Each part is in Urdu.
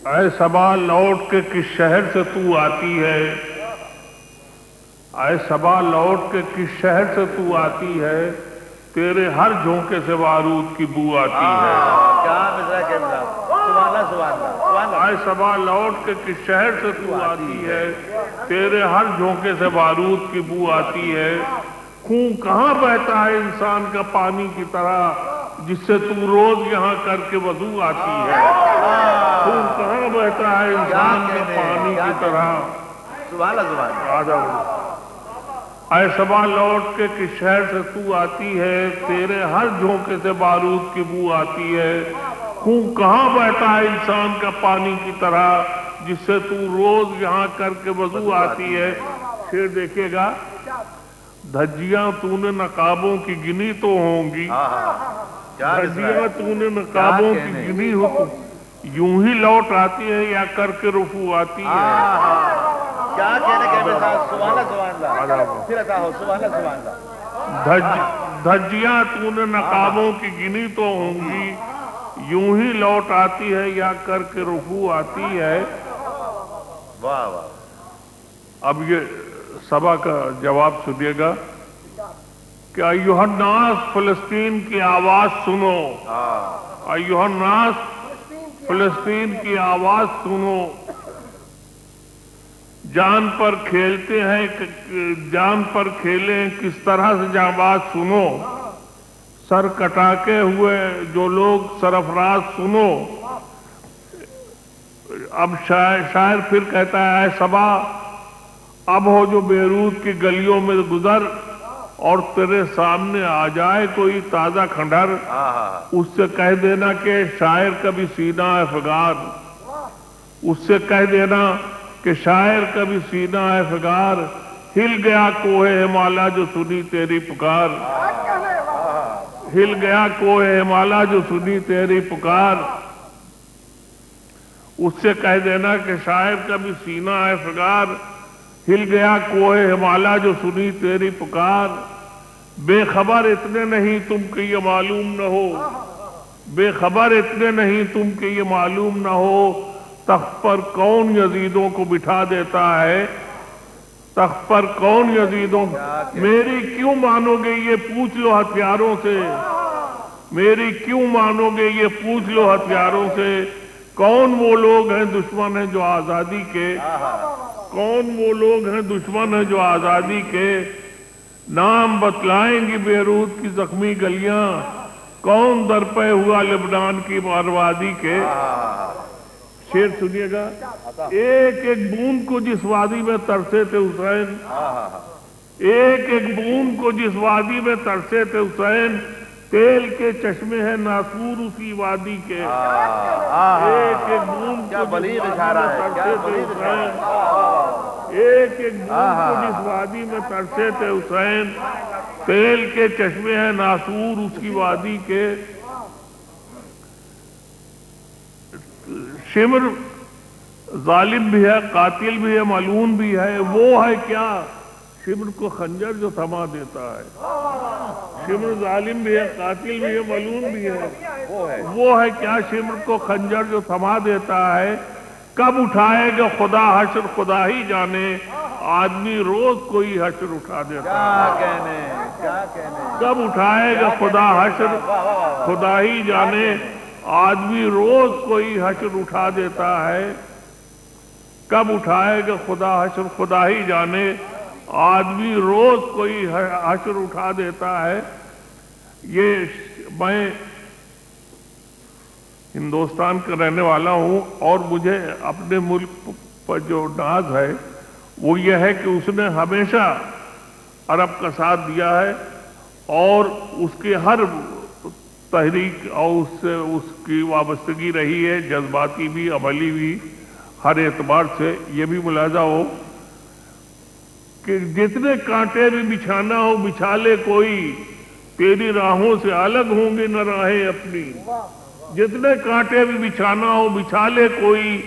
اے صبا لوٹ کے کس شہر سے تو آتی ہے، اے صبا لوٹ کے کس شہر سے تو آتی ہے، تیرے ہر جھونکے سے بارود کی بو آتی ہے۔ کیا مزرا کے سبحان اللہ سبحان اللہ۔ اے صبا لوٹ کے کس شہر سے تو آتی ہے، تیرے ہر جھونکے سے بارود کی بو آتی ہے۔ خون کہاں بہتا ہے انسان کا پانی کی طرح، جس سے تو روز یہاں کر کے وضو آتی ہے۔ خون کہاں بہتا ہے انسان کا پانی کی طرح۔ سبحان اللہ سبحان اللہ۔ اے صبا لوٹ کے کس شہر سے تو آتی ہے، تیرے ہر جھونکے سے بارود کی بو آتی ہے۔ خون کہاں بہتا ہے انسان کا پانی کی طرح، جس سے تو روز یہاں کر کے وضو آتی ہے۔ شعر دیکھیے گا، دھجیاں تو نے نقابوں کی گنی تو ہوں گی، دھجیاں تو نے نقابوں کی گنی ہو، یوں ہی لوٹ آتی ہے یا کر کے رفو آتی ہے۔ کیا کہنے کے صاحب، سبحان اللہ سبحان اللہ۔ پھر عطا ہو سبحان اللہ سبحان اللہ۔ دھجیاں تو نے نقابوں کی گنی تو ہوں گی، یوں ہی لوٹ آتی ہے یا کر کے رفو آتی ہے۔ واہ واہ۔ اب یہ سبا کا جواب سنیے گا کہ ایھا الناس فلسطین کی آواز سنو، ایھا الناس فلسطین کی آواز سنو، جان پر کھیلتے ہیں، جان پر کھیلیں کس طرح سے جانباز سنو، سر کٹا کے ہوئے جو لوگ سرفراز سنو۔ اب شاعر پھر کہتا ہے، اے صبا اب ہو جو بیروت کی گلیوں میں گزر، اور تیرے سامنے آ جائے کوئی تازہ کھنڈر، اس سے کہہ دینا کہ شاعر کا بھی سینہ ہے فگار، اس سے کہہ دینا کہ شاعر کا بھی سینہ ہے فگار، ہل گیا کوہ ہمالا جو سنی تیری پکار، ہل گیا کوہ ہمالا جو سنی تیری پکار، اس سے کہہ دینا کہ شاعر کا بھی سینہ ہے فگار، ہل گیا کوہ ہمالا جو سنی تیری پکار۔ بے خبر اتنے نہیں تم کہ یہ معلوم نہ ہو، بے خبر اتنے نہیں تم کہ یہ معلوم نہ ہو، تخت پر کون یزیدوں کو بٹھا دیتا ہے، تخت پر کون یزیدوں، میری کیوں مانو گے یہ پوچھ لو ہتھیاروں سے، میری کیوں مانو گے یہ پوچھ لو ہتھیاروں سے، کون وہ لوگ ہیں دشمن ہیں جو آزادی کے، کون وہ لوگ ہیں دشمن ہیں جو آزادی کے، نام بتلائیں گی بیروت کی زخمی گلیاں، کون درپے ہوا لبنان کی بربادی کے۔ شعر سنیے گا، ایک ایک بوند کو جس وادی میں ترسے تھے حسین، ایک ایک بوند کو جس وادی میں ترسے تھے حسین، تیل کے چشمے ہیں ناسور اسی وادی کے، ایک ایک بوند کو جس وادی میں ترسے تھے حسین، ایک ایک بوند کو جس وادی میں ترسے تھے حسین، تیل کے چشمے ہیں ناسور اس کی وادی کے۔ شمر ظالم بھی ہے، قاتل بھی ہے، ملعون بھی ہے، وہ ہے کیا شمر کو خنجر جو تھما دیتا ہے، شمر ظالم بھی ہے، قاتل بھی ہے، ملعون بھی ہے، وہ ہے کیا شمر کو خنجر جو تھما دیتا ہے، کب اٹھائے گا خدا حشر خدا ہی جانے، آدمی روز کوئی حشر اٹھا دیتا ہے، کب اٹھائے گا خدا حشر خدا ہی جانے، آدمی روز کوئی حشر اٹھا دیتا ہے، کب اٹھائے گا خدا حشر خدا ہی جانے، آدمی روز کوئی حشر اٹھا دیتا ہے۔ یہ میں ہندوستان کا رہنے والا ہوں، اور مجھے اپنے ملک پر جو ناز ہے وہ یہ ہے کہ اس نے ہمیشہ عرب کا ساتھ دیا ہے، اور اس کی ہر تحریک اور اس سے اس کی وابستگی رہی ہے، جذباتی بھی عملی بھی، ہر اعتبار سے۔ یہ بھی ملاحظہ ہو کہ جتنے کانٹے بھی بچھانا ہو بچھا لے کوئی، تیری راہوں سے الگ ہوں گے نہ راہیں اپنی، جتنے کانٹے بھی بچھانا ہو بچھا لے کوئی،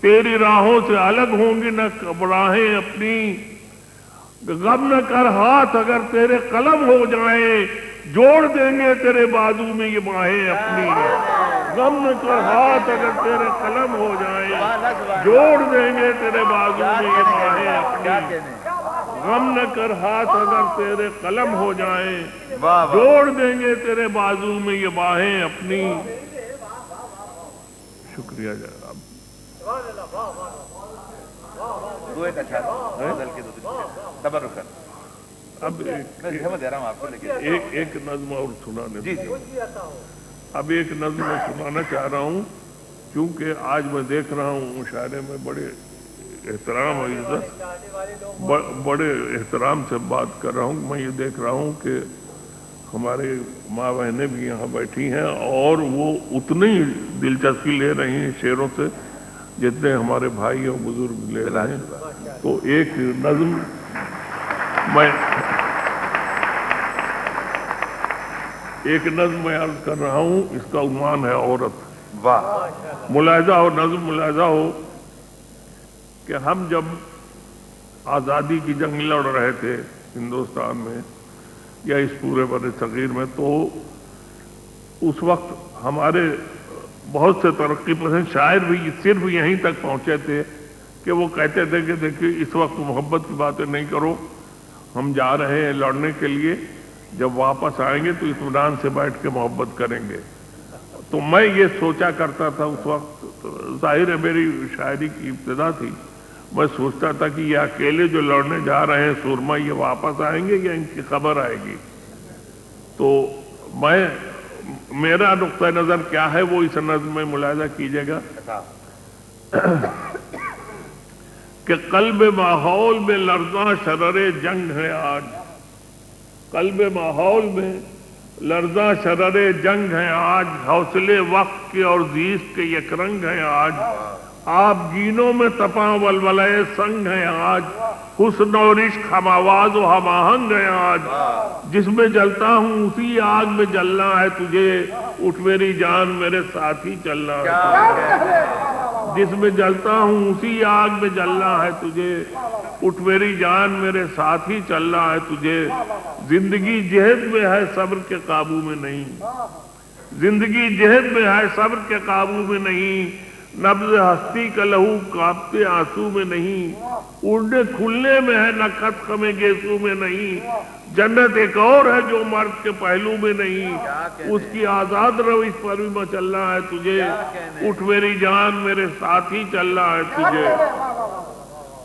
تیری راہوں سے الگ ہوں گی نہ راہیں اپنی، غم نہ کر ہاتھ اگر تیرے قلم ہو جائیں، جوڑ دیں گے تیرے بازو میں یہ باہیں اپنی۔ غم نہ کر ہاتھ اگر تیرے قلم ہو جائیں، جوڑ دیں گے تیرے بازو میں یہ باہیں اپنی۔ غم نہ کر ہاتھ اگر تیرے قلم ہو جائیں، جوڑ دیں گے تیرے بازو میں یہ باہیں اپنی۔ شکریہ جناب۔ اب ایک نظم اور سنانے دیں۔ اب ایک نظم میں سنانا چاہ رہا ہوں، کیونکہ آج میں دیکھ رہا ہوں مشاعرے میں بڑے احترام اور عزت، بڑے احترام سے بات کر رہا ہوں۔ میں یہ دیکھ رہا ہوں کہ ہمارے ماں بہنیں بھی یہاں بیٹھی ہیں اور وہ اتنی دلچسپی لے رہی ہیں شعروں سے جتنے ہمارے بھائی اور بزرگ لے رہے ہیں۔ تو ایک نظم میں عرض کر رہا ہوں، اس کا عنوان ہے عورت۔ ملاحظہ ہو، نظم ملاحظہ ہو کہ ہم جب آزادی کی جنگ لڑ رہے تھے ہندوستان میں یا اس پورے بر صغیر میں، تو اس وقت ہمارے بہت سے ترقی پسند شاعر بھی صرف یہیں تک پہنچے تھے کہ وہ کہتے تھے کہ دیکھیے اس وقت محبت کی باتیں نہیں کرو، ہم جا رہے ہیں لڑنے کے لیے، جب واپس آئیں گے تو اطمینان سے بیٹھ کے محبت کریں گے۔ تو میں یہ سوچا کرتا تھا اس وقت، ظاہر ہے میری شاعری کی ابتدا تھی، میں سوچتا تھا کہ یہ اکیلے جو لڑنے جا رہے ہیں سورما، یہ واپس آئیں گے یا ان کی خبر آئے گی؟ تو میرا نقطہ نظر کیا ہے وہ اس نظم میں ملاحظہ کیجیے گا کہ قلب ماحول میں لرزاں شرر جنگ ہے آج، قلب ماحول میں لرزاں شرر جنگ ہے آج، حوصلے وقت کے اور زیست کے یک رنگ ہیں آج، آپ جینوں میں تپاں ولولے سنگ ہیں آج، حسن اور عشق ہم آواز و ہم آہنگ ہیں آج، جس میں جلتا ہوں اسی آگ میں جلنا ہے تجھے، اٹھ میری جان میرے ساتھی چلنا ہے، جس میں جلتا ہوں اسی آگ میں جلنا ہے تجھے، اٹھ میری جان میرے ساتھی چلنا ہے تجھے، زندگی جہد میں ہے صبر کے قابو میں نہیں، زندگی جہد میں ہے صبر کے قابو میں نہیں، نبض ہستی کا لہو کانپتے آنسو میں نہیں، اڑنے کھلنے میں ہے نہ خط خم گیسو میں نہیں، جنت ایک اور ہے جو مرد کے پہلو میں نہیں، اس کی آزاد روش پر بھی میں چلنا ہے تجھے، اٹھ میری جان میرے ساتھی چلنا ہے تجھے،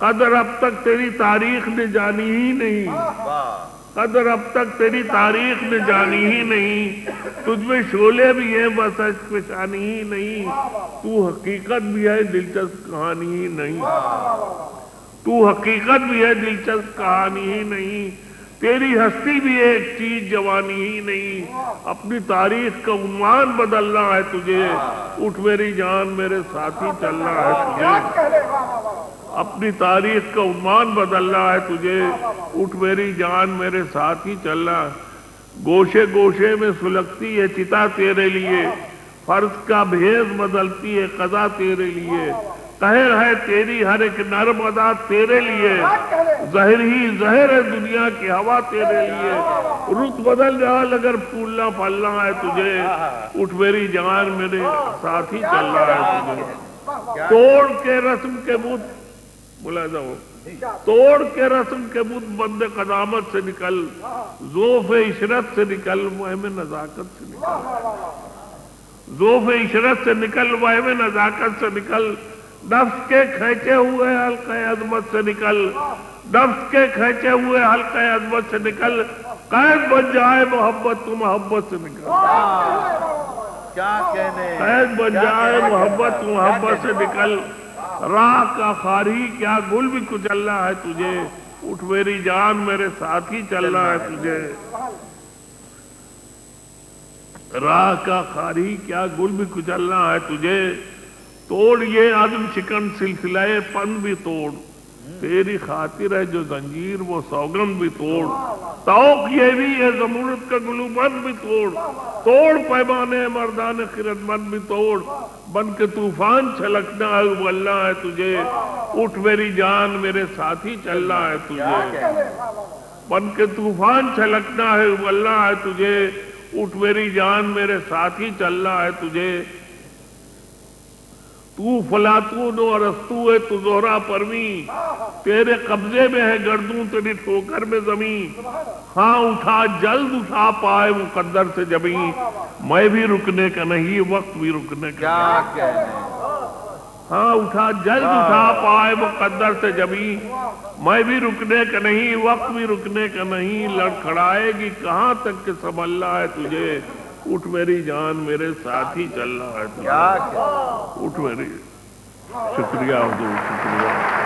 قدر اب تک تیری تاریخ نے جانی ہی نہیں، قدر اب تک تیری تاریخ نے جانی ہی نہیں، تجھ میں شعلے بھی ہیں بس عشق فشانی ہی نہیں، تو حقیقت بھی ہے دلچسپ کہانی ہی نہیں، تو حقیقت بھی ہے دلچسپ کہانی ہی نہیں، تیری ہستی بھی ایک چیز جوانی ہی نہیں، اپنی تاریخ کا عنوان بدلنا ہے تجھے، اٹھ میری جان میرے ساتھی چلنا ہے تجھے، اپنی تاریخ کا عنوان بدلنا ہے تجھے، اٹھ میری جان میرے ساتھی چلنا، گوشے گوشے میں سلگتی ہے چتا تیرے لیے، فرض کا بھیز بدلتی ہے قضا تیرے لیے، قہر ہے تیری ہر ایک نرم ادا تیرے لیے، زہر ہی زہر ہے دنیا کی ہوا تیرے لیے، رت بدل جال اگر پھولنا پھلنا ہے تجھے، اٹھ میری جان میرے ساتھی چلنا ہے تجھے، توڑ کے رسم کے بت ملاحظہ ہو، توڑ کے رسم کے بت بند قدامت سے نکل، ذوف عشرت سے نکل وہم نزاکت سے نکل، ذوف عشرت سے نکل وہم نزاکت سے نکل، نفس کے کھینچے ہوئے حلقہ عظمت سے نکل، نفس کے کھینچے ہوئے حلقہ عظمت سے نکل، قید بن جائے محبت تو محبت سے نکل، قید بن جائے محبت تو محبت سے نکل، راہ کا خاری کیا گل بھی کچلنا ہے تجھے، اٹھ میری جان میرے ساتھی چلنا ہے تجھے، راہ کا خاری کیا گل بھی کچلنا ہے تجھے، توڑ یہ عزم شکن سلسلہ پن بھی توڑ، تیری خاطر ہے جو زنجیر وہ سوگند بھی توڑ، توق یہ بھی ہے زمرد کا گلوبند بھی توڑ، توڑ پیمانے مردان خردمند بھی توڑ، بن کے طوفان چھلکنا ہے ابلنا ہے تجھے، اٹھ میری جان میرے ساتھی چلنا ہے تجھے، بن کے طوفان چھلکنا ہے ابلنا ہے تجھے، اٹھ میری جان میرے ساتھی چلنا ہے تجھے، تو فلاطون اور ارسطو ہے تو زہرا پرویں، تیرے قبضے میں ہے گردوں تیری ٹھوکر میں زمین، ہاں اٹھا جلد اٹھا پائے مقدر سے جبیں، میں بھی رکنے کا نہیں وقت بھی رکنے کا نہیں، ہاں اٹھا جلد اٹھا پائے مقدر سے جبیں، میں بھی رکنے کا نہیں وقت بھی رکنے کا نہیں، لڑکھڑائے گی کہاں تک کہ سنبھلنا ہے تجھے، اٹھ میری جان میرے ساتھ ہی چلنا ہے تجھے، اٹھ میری، شکریہ حضور، شکریہ۔